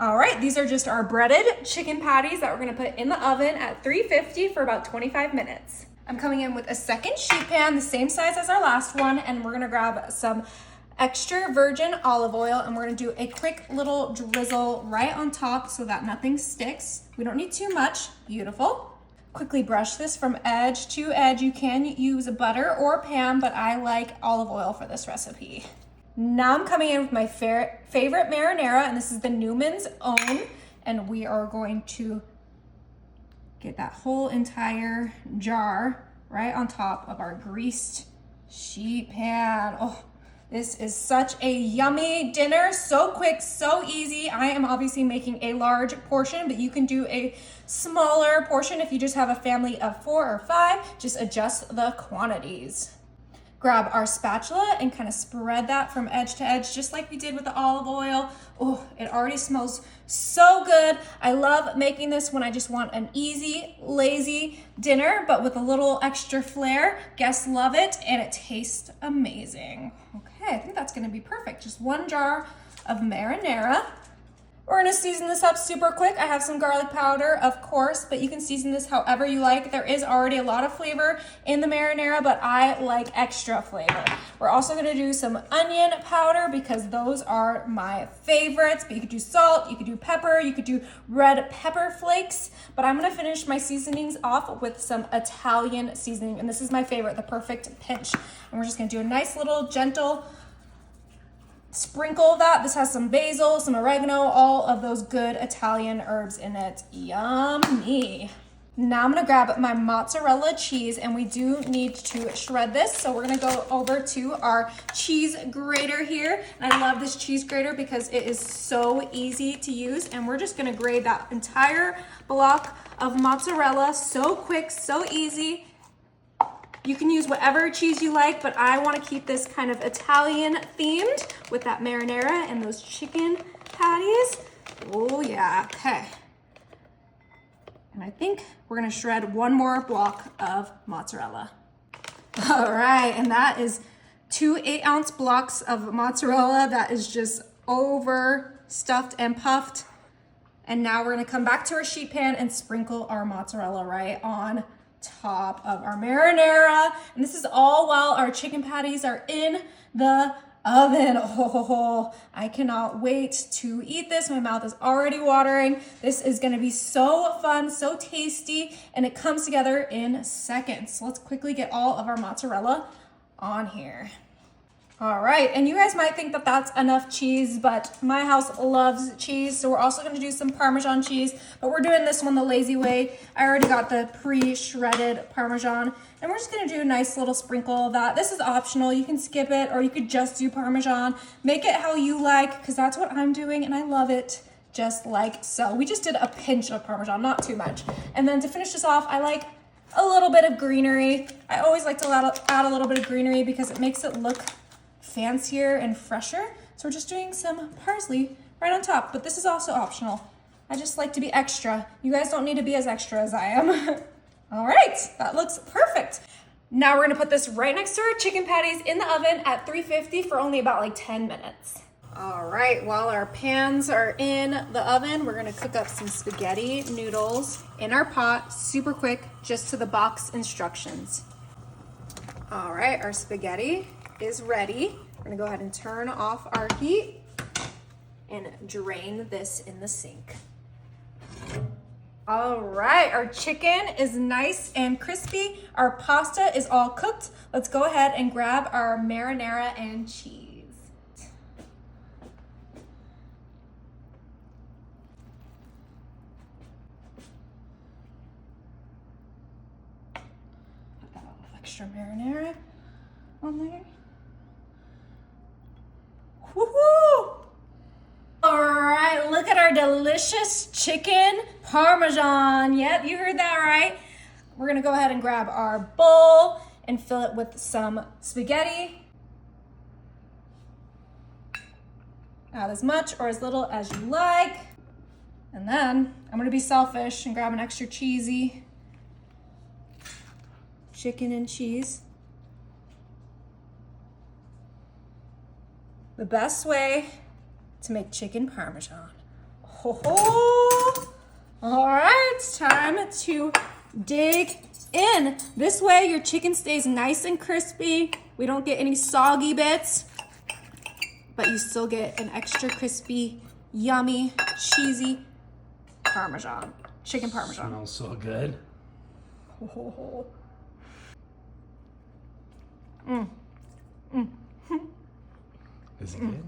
All right, these are just our breaded chicken patties that we're gonna put in the oven at 350 for about 25 minutes. I'm coming in with a second sheet pan, the same size as our last one, and we're gonna grab some extra virgin olive oil, and we're gonna do a quick little drizzle right on top so that nothing sticks. We don't need too much. Beautiful. Quickly brush this from edge to edge. You can use a butter or pan, but I like olive oil for this recipe. Now I'm coming in with my favorite marinara, and this is the Newman's Own, and we are going to get that whole entire jar right on top of our greased sheet pan. Oh, this is such a yummy dinner. So quick, so easy. I am obviously making a large portion, but you can do a smaller portion if you just have a family of 4 or 5. Just adjust the quantities. Grab our spatula and kind of spread that from edge to edge, just like we did with the olive oil. Oh, it already smells so good. I love making this when I just want an easy, lazy dinner, but with a little extra flair. Guests love it, and it tastes amazing. Okay, I think that's gonna be perfect. Just 1 jar of marinara. We're gonna season this up super quick. I have some garlic powder, of course, but you can season this however you like. There is already a lot of flavor in the marinara, but I like extra flavor. We're also gonna do some onion powder because those are my favorites, but you could do salt, you could do pepper, you could do red pepper flakes, but I'm gonna finish my seasonings off with some Italian seasoning, and this is my favorite, the perfect pinch. And we're just gonna do a nice little gentle sprinkle of that. This has some basil, some oregano, all of those good Italian herbs in it. Yummy. Now I'm gonna grab my mozzarella cheese, and we do need to shred this. So we're gonna go over to our cheese grater here. And I love this cheese grater because it is so easy to use. And we're just gonna grate that entire block of mozzarella. So quick, so easy. You can use whatever cheese you like, but I want to keep this kind of Italian themed with that marinara and those chicken patties. Oh yeah, okay. And I think we're gonna shred 1 more block of mozzarella. All right, and that is 2 8-ounce blocks of mozzarella that is just over stuffed and puffed. And now we're gonna come back to our sheet pan and sprinkle our mozzarella right on top of our marinara. And this is all while our chicken patties are in the oven. Oh, I cannot wait to eat this. My mouth is already watering. This is gonna be so fun, so tasty, and it comes together in seconds. So let's quickly get all of our mozzarella on here. All right, and you guys might think that that's enough cheese, but my house loves cheese, so we're also gonna do some Parmesan cheese, but we're doing this one the lazy way. I already got the pre-shredded Parmesan, and we're just gonna do a nice little sprinkle of that. This is optional, you can skip it, or you could just do Parmesan. Make it how you like, because that's what I'm doing, and I love it just like so. We just did a pinch of Parmesan, not too much. And then to finish this off, I like a little bit of greenery. I always like to add a little bit of greenery because it makes it look fancier and fresher. So we're just doing some parsley right on top, but this is also optional. I just like to be extra. You guys don't need to be as extra as I am. All right, that looks perfect. Now we're gonna put this right next to our chicken patties in the oven at 350 for only about like 10 minutes. All right, while our pans are in the oven, we're gonna cook up some spaghetti noodles in our pot, super quick, just to the box instructions. All right, our spaghetti is ready. We're gonna go ahead and turn off our heat and drain this in the sink. All right, our chicken is nice and crispy. Our pasta is all cooked. Let's go ahead and grab our marinara and cheese. Put that little extra marinara on there. Woohoo! All right, look at our delicious chicken Parmesan. Yep, you heard that right. We're gonna go ahead and grab our bowl and fill it with some spaghetti. Add as much or as little as you like. And then I'm gonna be selfish and grab an extra cheesy chicken and cheese. The best way to make chicken Parmesan. Ho ho. All right, it's time to dig in. This way your chicken stays nice and crispy. We don't get any soggy bits, but you still get an extra crispy, yummy, cheesy Parmesan, chicken Parmesan. Smells so good. Ho ho ho. Is it good?